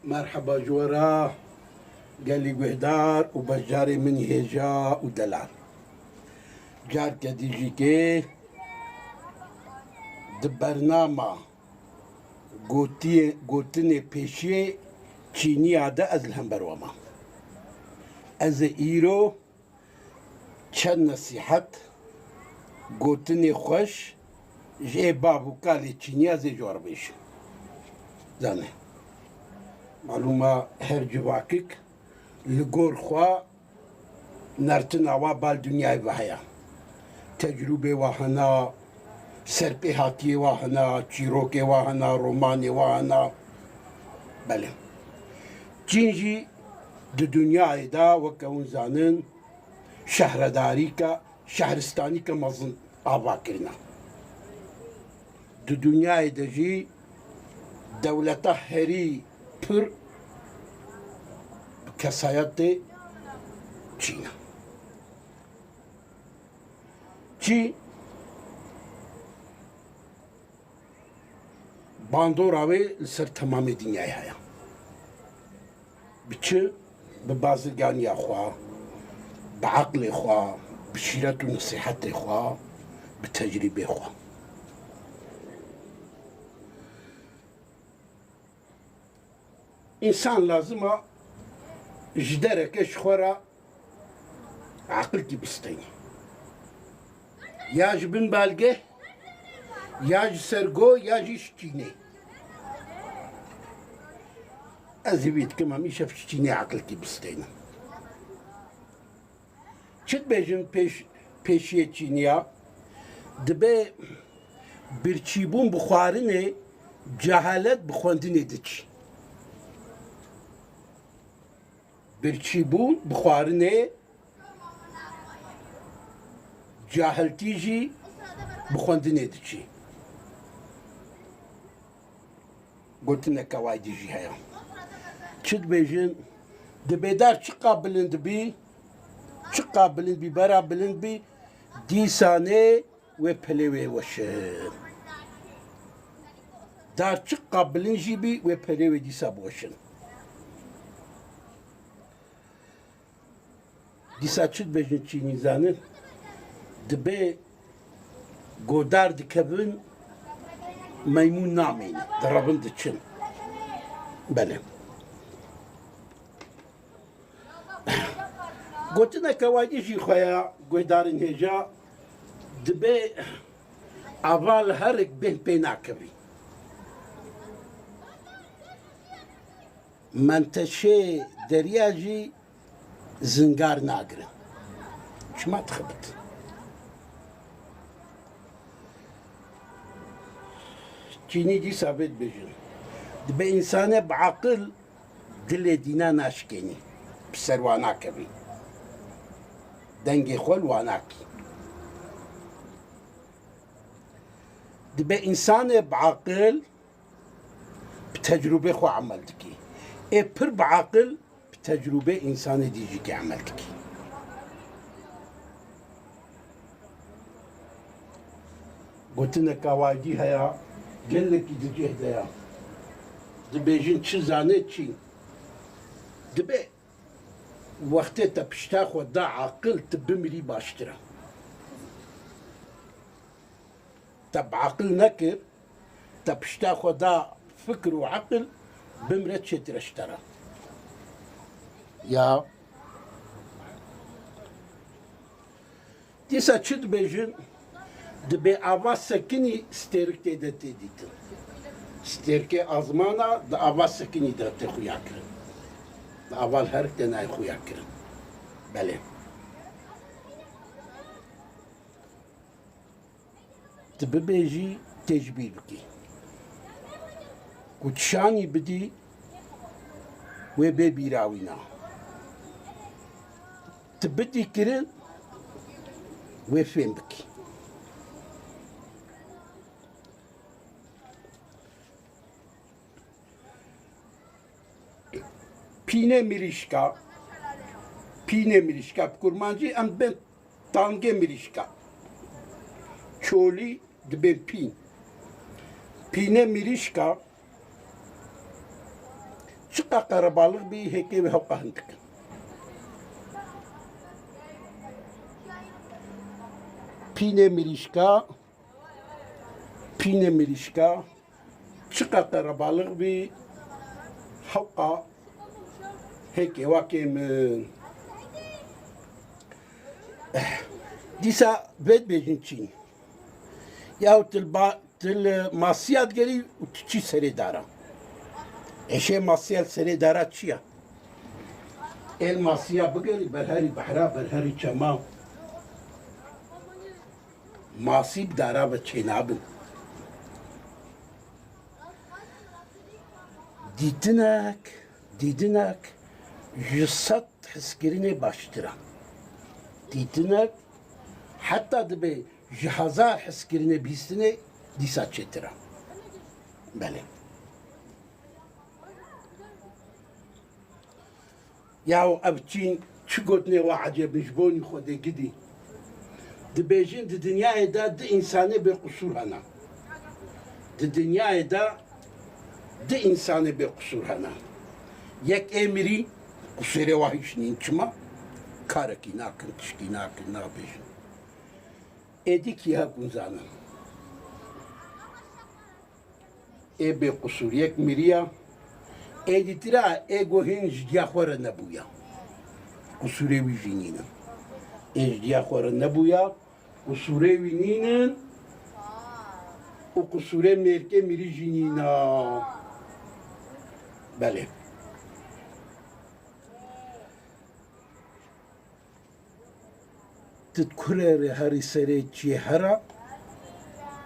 مرحبا جورا قالي قهدار وبجاري من هجا ودلال جار كديجي كي دبرنامه گوتنی پیشی چینی عده از الهمبروما از ایرو چند نصیحت گوتنی خوش جه بابو کالی چینی از جوار بیش زنه معلومه هر جواکک لگور خوا نرتن آوا بال دنیای وحیا تجربه وحنا سرپیهاتی وحنا چیروک وحنا رومانی وحنا بله چینجی د دنیای دا وکون زانن شهرداری کا شهرستانی کا مزن آوا کرنا د دنیای دا جی دولتا هری پر کسایت چینا چی باندوراوی سر تمام دنیای هیا بچه ببازرگانی خوا بعقل خوا بشیرت و نصیحت خوا بتجربه خوا انسان لازمه جدركش خورا عقلتي بستيني ياج بن بالقه ياج سرقو ياج اشتيني ازيبيت كما ميشا فشتيني عقلتي بستيني چت بيجن پیشیه چینیا دبه برچیبون بخوارنه جهالت بخواندنه دچی برچیبون بخوارنه جاهلتی جی بخواندنه دچی گوتنه کوایدی جی هیا چت بیجن دبیدار چی قابلند بی برا بلند بی دیسانه و پلیوه وشن دار چی قابلند جی بی و پلیوه دیسا بوشن دیسا چت بیجن چینی زانن دبی گودار دکبن میمون نامین درابن دچن بله گوتنه کوایدی جی خویا گودارن هجا دبی اول هرک به پینا کبی منتشه دریاجی زنگار ناگرن شما تخبت چینی دی ثابت بجن دبی انسان بعقل دل دینا ناشکنی بسر وانا کبی دنگی خول واناکی دبی انسان بعقل بتجربه خو عمل دکی ای پر بعقل بتجربه انسان دیجی که عمل دکی گوتنه کواجی هیا گلکی دیجه دیا دبی جن چی زانه چی دبی وقتی تا پشتا خود دا عقل تبمری باشتره تا بعقل نکر تا پشتا خود دا فکر و عقل بمرد شترشتره یا دیسا چید بیجن دبی آواز سکنی سترک دیدتی دیتن سترک آزمانا دا آواز سکنی دیدتی خویا کرن اول هر تنای خویا کرن بله تبه بیجی تجبیل بکی کچانی بدی و بی بیراوینا تبدی کرن و فهم بکی پینه میریشکا کرمانجی ام ben tange mirişka çoli dbe pine mirişka çi çıka karabalık bir heke ve hokahındık. Pine milişka, çıka karabalık bir hoka heke vakim disa bedbejin Çin. Yahut til masiyat geri çi seredara. Eşe masiyat seredara çiya. El masiyat bugeri berheri bahra berheri çama. Masib dara ve çenabın. Didinak, yüsat hiskirine baştıra. Didinak, hatta da be cihazar hiskirine bistine disat çetira. Bale. Yahu abçin çugot ne vaace bijboni khode gidi. Dibejin di dünyaya da di insane bir kusur hana. Di dünyaya da di insane bir kusur hana. Yek emiri kusure vahişnin çıma karaki nakın tişki nakın nabejin. Edik ya kunzana. Ebe kusur yek miriya editira ego hinj diakhora nabuya. Kusure vijinina. Diakhora nabuya kusure vininin o kusure merke miri jinina. Bale. تذكر هاري سري تشيهرا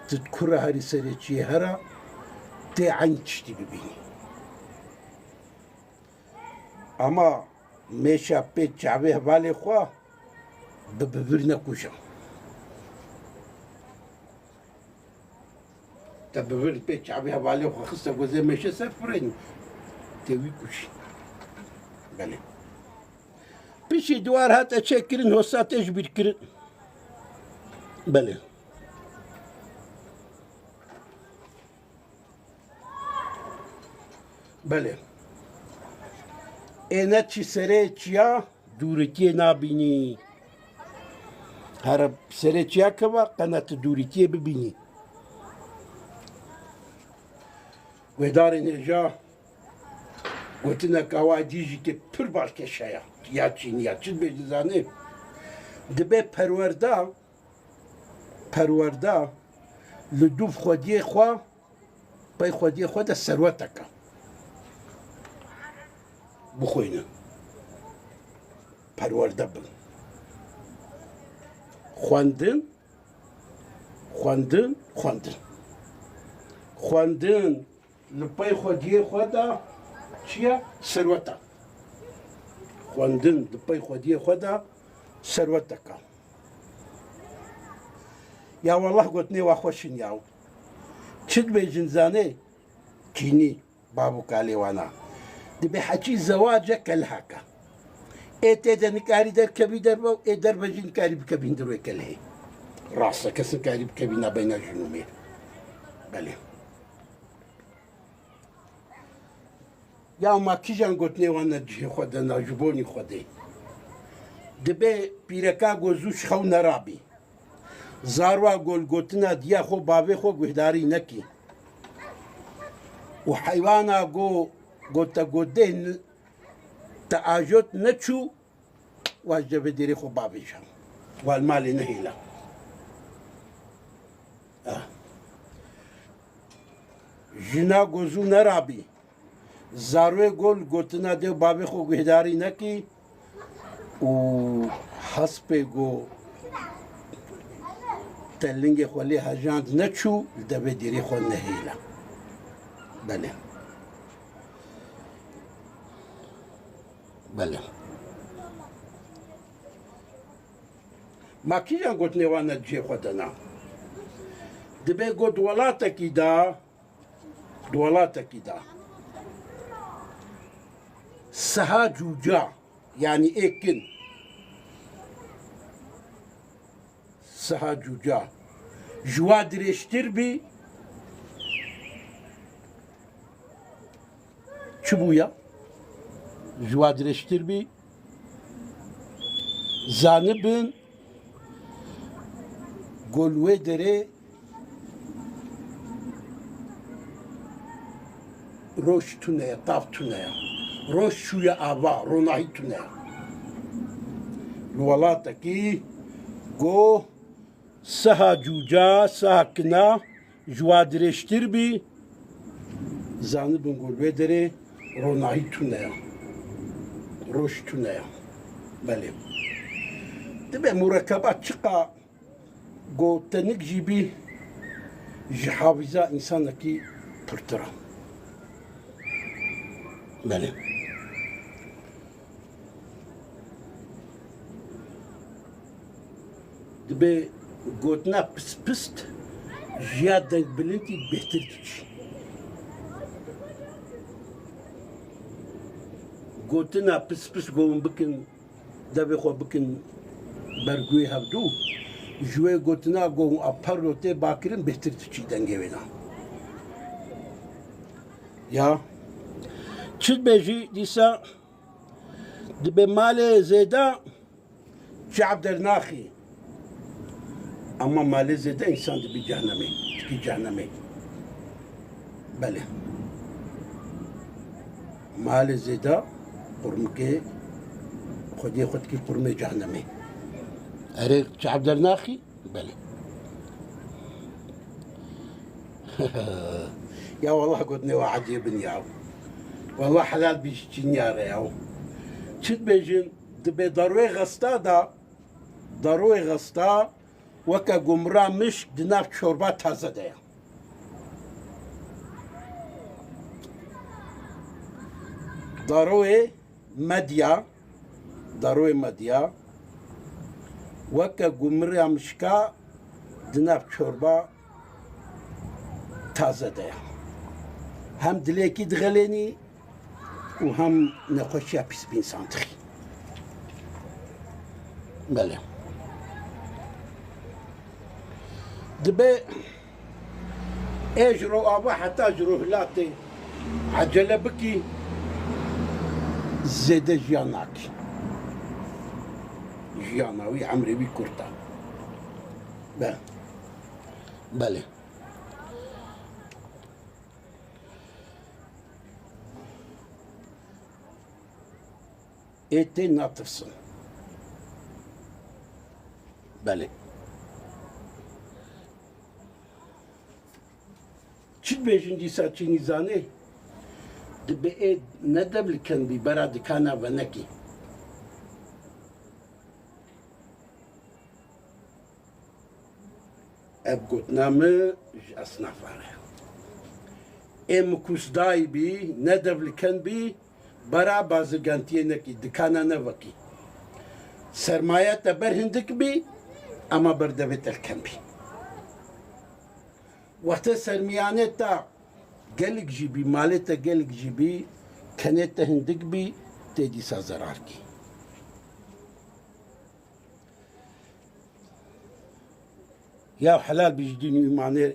تذكر هاري سري تشيهرا تي عنشتي ببيني اما ميشا بيت شعبه بالي خوا ببرنا كوشا تببر بيت شعبه بالي خوا خصة وزي ميشا سفرين تيوي كوشي بله پیشی دوار هات چک کرن حساتش بیر کرن بله بله اینا چی سره چیا دورتی نبینی هر سره چیا که با قنات دورتی ببینی و دار نجا گوتنا کاوادیجی که پر بالکه شایا یا چین یا چیز بجزانه دبه پرورده لدوف خودی خوا پای خودی خود سروته که بخوینه پرورده بن خواندن لپای خودی خوده چیه سروته خواندن دپای خودی خدا ثروت کا یا والله گوتنی وا خوشین یاو چت به جنزانه چینی بابو کالیوانا دی به حچی زواج کلهکا ایته دن کاری در کبی در و در بجین کاری بکبین در کله راسته کس کاری بکبینا بین جنومی بله یا ما کیجان گوتنی وانا جه خود ناجبونی خوده دبه پیرکا گوزوش خو نرابی زاروا گل گوتنا دیا خو بابه خو گهداری نکی و حیوانا گوتا گوده تعاجت نچو واجب دیری خو بابه شم والمال نهیلا جنا گوزو نرابی زاروی گل گوتنا دیو بابی خو گهداری نکی و حسب گو تلنگ خولی هجاند نچو دبه دیری خو نهیلا بله بله ما کیجان گوتنی وانا جه خودنا دبه گو دولاتا کی دا سها جوجا yani ekin saha cuca juva direştir bir çubuya جوا درێژتر بی زانبن گۆلوێ دەرێ ڕۆژ تونەیە تاف تونەیە ڕۆژ شوویە ئاوا ڕۆناهی تونەیە لە وڵاتێکی گۆ سەها جوجا سەها کنا جوا درێژتر بی زانبن گۆلوێ دەرێ ڕۆناهی تونەیە ڕۆژ تونەیە بەلێ دەبێ مورەکەبات چقا گۆتەنک ژی بی ji حافظا ئینسانێکی پرترە بەلێ دەبێ گوتنا پست ژیا دەنگ بلندی بهتر دچی گوتنا پس گۆم بکن دەبێ خۆ بکن بەرگوێ هەبدوو ژوێ گوتنا گۆم ئەپەرۆ تێ باکردن بهتر دچی دەنگێ وێنا یا چت بێژی دیسا دەبێ مالێ زێدە شعب دەرناخی ئەمە مالێ زێدە ئینسان دەبی جەهەنەمێ تکی جەهەنەمێ بەلێ مالێ زێدە قورمکێ خودی خودکی قورمێ جەهەنەمێ ئەرێ شعب دەرناخی بەلێ يا والله قلتني واحد يبنياو والله حلال بيشتنياري او شد بيجن دبي ضروي غستا وكا قمرا مش دناف شوربات تازه ديا ضروي مديا وكا قمرا مشكا دناف شوربا تازه ديا هم دلێکی دغەلێنی و هەم نەخۆشیە پیس بینسان تخی بەڵێ دەبێ ئێژرۆ ئاوا حتا ژرۆ هلاتێ عەجەلە بکی زێدە ژیان ناکی ژیاناوی عەمرێوی کورتە بەڵێ ئێتێ ناترسن بەڵێ چیت بێژن دیسا چینی زانێ دەبێ ئێ نەدەبلکەن بی بەرا دکانا بەنەکی ئەب گوتنامە ji ئەسنافانە ئێمە کوسدای بی نەدەبلکەن بی برا بازرگانتیەنەکی دکانە نەڤەکی سەرمایەتە بەر هندک بی ئەمە بەردەبێت ئەلکەم بی وەختە سەرمیانێتە gelek jî bî malê te gelek jî bî kenê te hindik bî tê dîsa zerar kî. Ya helal bî ji dînî îmanê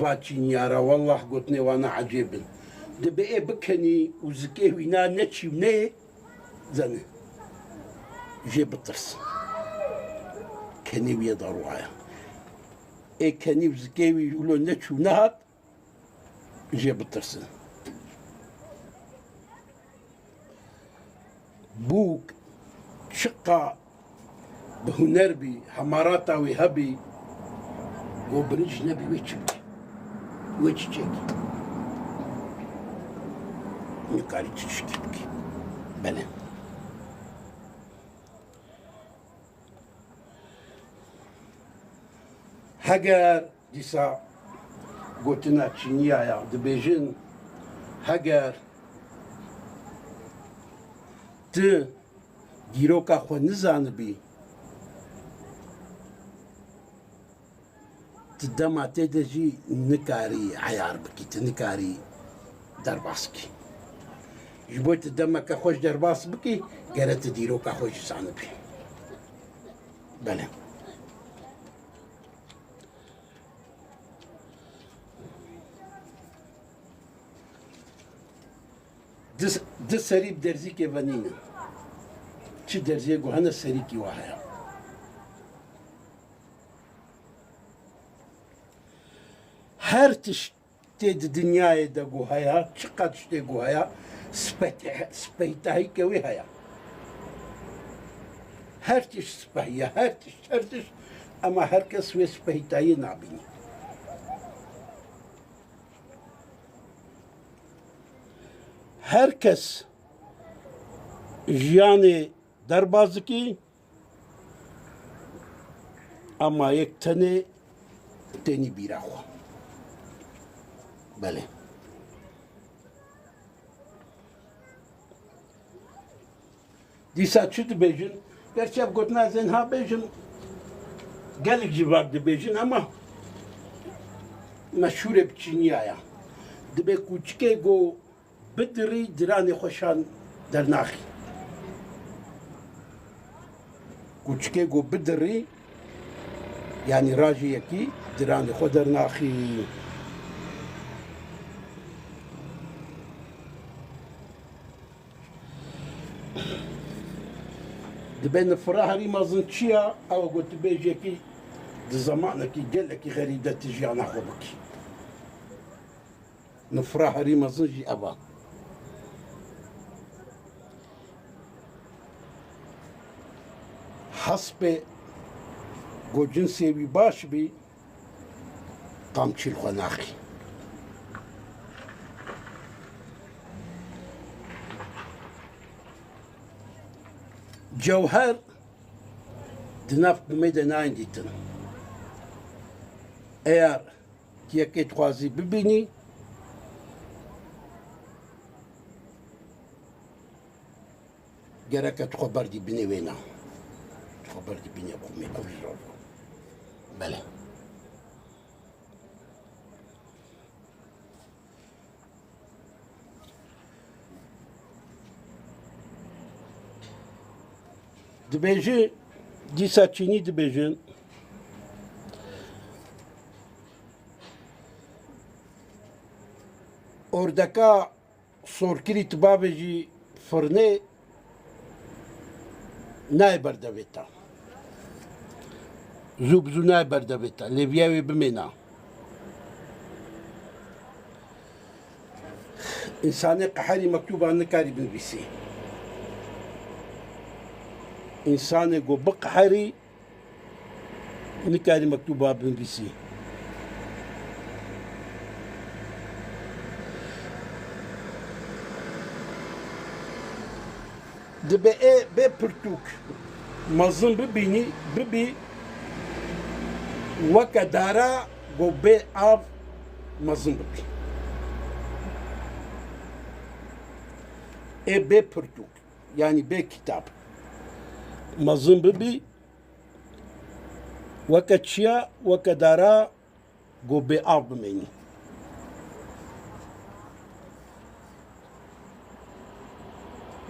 baçîniyara wallah gotinê wana ecêb bin. Dibe ê bikenî û zikê wîna neçîvnê zene. Jê bitirsin. Kenî wî darwaya. Ê kenî û zikê wî ulo neçû nehat jê bitirsin. Bûk çiqa bi huner bî hemarata wî hebî û birîj nebî wê çi bike. Wê çiçek. Nikarî çi tişkî bike. Bele. Heger dîsa gotina Çîniyaya dibêjin heger tu dîroka xwe nizanibî tu dema tê de jî nikarî heyar bikî, tu nikarî derbas kî. Ji bo tu demeke xweş derbas bikî, gere tu dîroka xwe jî zanibî. Bele. دي سريب درزيك فانينا چي درزيه گوهانا سريكي واهيا هر تشتي دنياي دا گوهايا چقا تشتي گوهايا سبيتاهي كوي هيا هر تش سبهيا هر تش اما هر کس وي سبيتاهي نابيني هر کس جیانی دربازکی اما یک تنی بیراخوا بله دیسا چی دبیجن گرچه اب گوتنا زنها بیجن گلک جواب دبیجن اما مشهور بچینی آیا دبی کوچکه گو بدری درانی خوشان در ناخی کوچکه گو بدری یعنی راجی یکی درانی خود در ناخی دبین فراهری مازن چیا او گوت بیجی کی د زمانه کی گلکی غریده تجیانا خو بکی نفراهری مازن جی ابا حسب گوجن سیوی باش بی قامچیل خناخی جوهر دناف بمیده ناین دیتن اگر یکی توازی ببینی گرکت خبر دی بینی وینا خبر دی بینی بخمی اوجرار بله دبیجی دیسا چینی دبیجن oradaka sorkiri tibabêjî firnê nayê berdevêta. Zû bi zû nayê berdevêta. Lêviya wê bimêna. İnsanê qeherî mektuban nikarî binivîsî. İnsanê got biqeherî nikarî mektuba binivîsî. Dibe bê pirtûk mezin bibînî bibî weke dara got bê av mezin bibî. Bê pirtûk yani bê kitap mezin bibî weke çiya weke dara got bê av bimênî.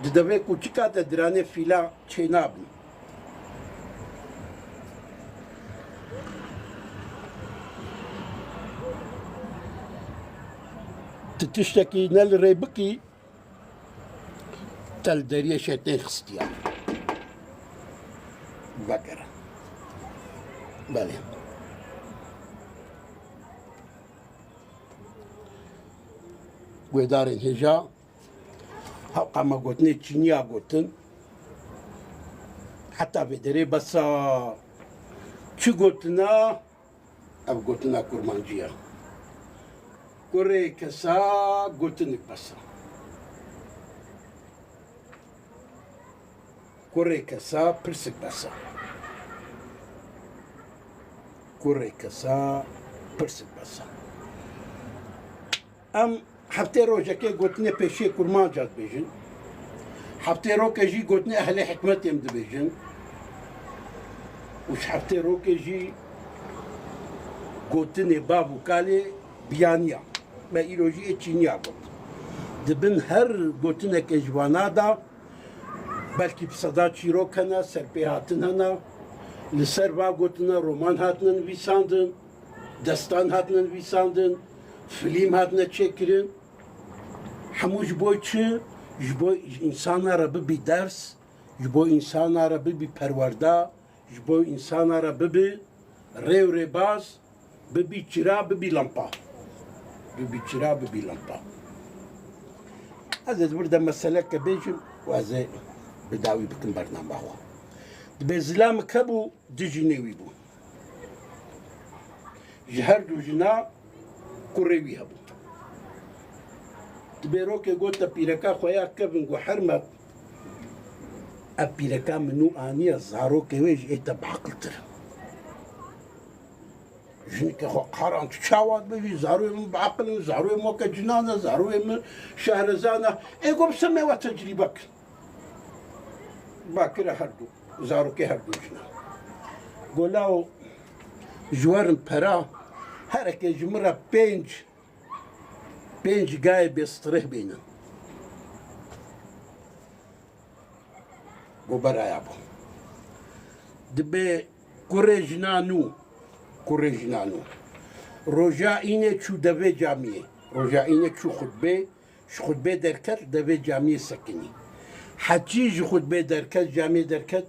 Di devê kûçika de diranê fîla çênabin. Ti tiştekî ne li rê bikî, te li deriyê şetên xistiya. Vekere. Belê. Guhdarên hêja Haqama gotnê Çîniya gotin heta vê derê besa çi gotina ev gotina kurmanciya. Kurê kesa gotinik besa. Kurê kesa pirsik besa. Kurê kesa pirsik besa. Em Heftê rojekê gotinê pêşê kurmanca dibêjin. Heftê rokê jî gotinê ehlê hikmetên dibêjin. û ji heftê rokê jî gotinê bav û kalê biyaniya. Me îro jî Çîniya got. Dibin her gotinekê ji wana da belkî seda çîrok hene, serpê hatin hene. Li ser va gotina roman hatine nivîsandin, destan hatine nivîsandin, film hatine çêkirin. Hemû ji bo çi ji bo insana re bibî ders, ji bo insana re bibî perwerda, ji bo insana re bibî rêw rêbaz, bibî çira, bibî lampa. Bibî çira, bibî lampa. Ez ê burada meseleke bêjim û ez ê bi dawî bikim bername xwe. Dibe zilamik hebû, di jî nêwî bû. Ji her du jina kurê wî hebû. Dibe rokê gote pîreka xwe ya kevin got herme ev pîreka min û aniye zarokê wê ji ê te biheqiltir. Jinekê xwe qaran tu çawa bibî zarokê min biheqilin, zarokê moke cinan e, zarokê min şehrezan e. Ê got bi me we tecrîbe kin. Bakire her du, zarokê her du jina. Golaw ji werin pera herekê ji min re pênc gayê bêstrih bînin. Goberaya bû. Dibe kurê jinan û roja înê çû devê camiyê. Roja înê çû xutbê, ji xutbê derket devê camiyê sekinî. Hecî ji xutbê derket, camiyê derket,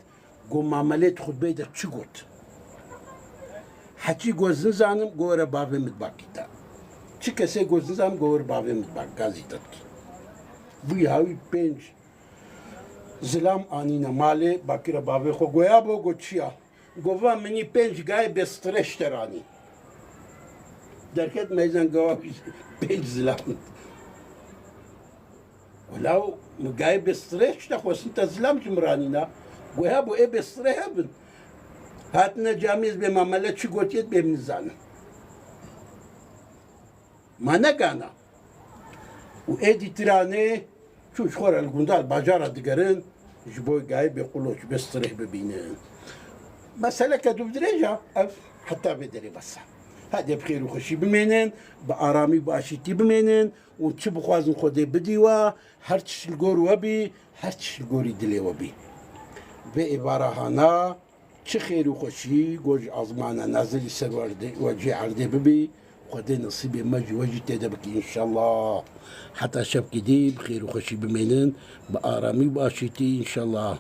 got mamelê xutbê de çi got? Hecî got zizanim, got were bavê mitbakî te. Çi kesê got zizanim, got were bavê mitbak gazî te dikî. Vî hawî pênc zilam anîne malê, bakire bavê xwe goya bo, got çi ya? Got va minî pênc gayê bêstreh ji te ranî. Derket meyzan gava pênc zilam. Welaw min gayê bêstreh ji te xwestin te zilam jî min ranîne. Goya bo ê bêstreh hebin. Hatine camiyê bê mamele çi gotiye bê min nizanin. Ma negana. û ê dîtiranê çû ji xwe re li gundal bajara digerin ji bo gayê bêqulok bêstreh bibînin. Meseleke du dirêja ev heta vê derê bes e. Hede bi xêr û xweşî bimênin, bi aramî bi aşîtî bimênin û çi bixwazin Xwedê bidî we, her çi şilgor we bî, her çi şilgorî dilê we bî. Vê êvarahana çi xêr û xweşî got ji azmana nazilî ser we cê erdê bibî, Xwedê nisîbê me ji we jî tê de bikî înşallah. Heta şevkê dî bi xêr û xweşî bimênin, bi aramî bi aşîtî înşallah.